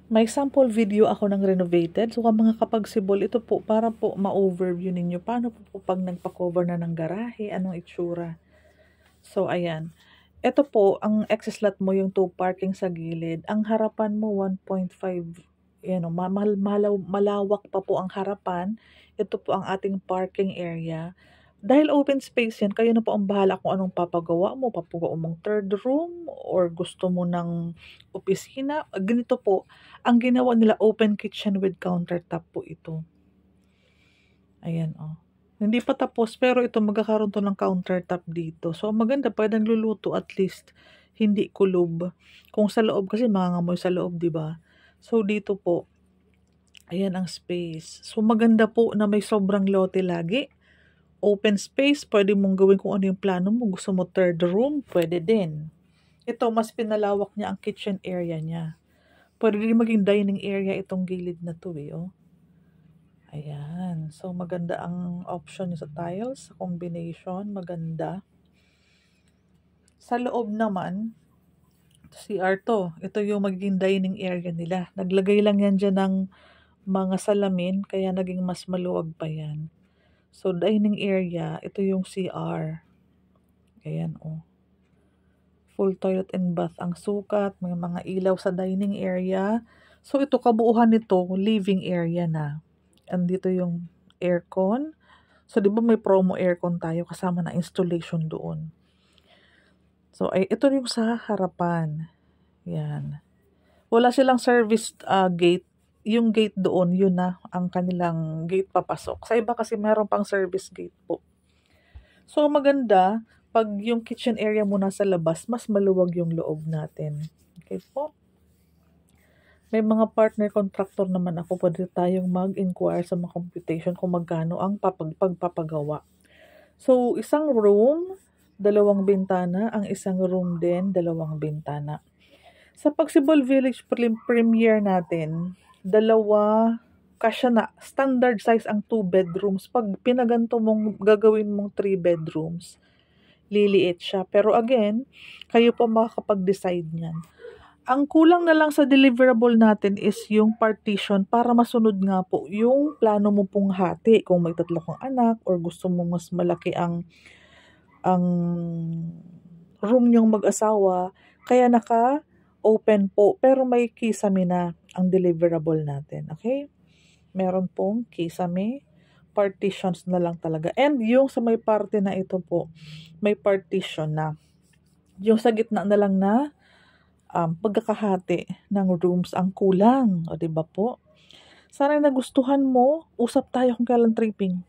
May sample video ako ng renovated. So, mga kapagsibol, ito po para po ma-overview ninyo. Paano po pag nagpa-cover na ng garahe, anong itsura. So, ayan. Ito po, ang access lot mo yung 2 parking sa gilid. Ang harapan mo 1.5, malawak pa po ang harapan. Ito po ang ating parking area. Dahil open space yan, kayo na po ang bahala kung anong papagawa mo. Papagawa mong third room or gusto mo ng opisina. Ganito po, ang ginawa nila open kitchen with countertop po ito. Ayan oh. Hindi pa tapos pero ito magkakaroon to ng countertop dito. So maganda, pwedeng luluto at least hindi kulob. Kung sa loob kasi mangangamoy sa loob, 'di ba? So dito po, ayan ang space. So maganda po na may sobrang lote lagi. Open space, pwede mong gawin kung ano yung plano mo. Gusto mo third room, pwede din. Ito, mas pinalawak niya ang kitchen area niya. Pwede din maging dining area itong gilid na to oh. Ayan. So, maganda ang option sa tiles, sa combination. Maganda. Sa loob naman, CR to. Ito yung magiging dining area nila. Naglagay lang yan dyan ng mga salamin, kaya naging mas maluwag pa yan. So, dining area, ito yung CR. Ayan, oh. Full toilet and bath ang sukat. May mga ilaw sa dining area. So, ito, kabuuhan nito, living area na. Andito yung aircon. So, di ba may promo aircon tayo kasama na installation doon. So, ito yung sa harapan. Yan. Wala silang service gate. Yung gate doon, yun na ang kanilang gate papasok. Sa iba kasi meron pang service gate po. So, maganda, pag yung kitchen area mo nasa labas, mas maluwag yung loob natin. Okay po? May mga partner contractor naman ako, pwede tayong mag-inquire sa mga computation kung magkano ang pagpapagawa. So, isang room, 2 bintana. Ang isang room din, 2 bintana. Sa Pagsibol Village premiere natin, 2, kasya na. Standard size ang 2 bedrooms. Pag pinaganto mong, gagawin mong 3 bedrooms, liliit siya. Pero again, kayo po makakapag-decide niyan. Ang kulang na lang sa deliverable natin is yung partition para masunod nga po yung plano mo pong hati. Kung may 3 kang anak or gusto mo mas malaki ang room niyong mag-asawa, kaya naka-open po. Pero may kisame na ang deliverable natin. Okay? Meron pong kisame. Partitions na lang talaga. And yung sa may parte na ito po, may partition na. Yung sa gitna na lang na pagkakahati ng rooms ang kulang. O, diba po? Sana nagustuhan mo. Usap tayo kung kailan tripping.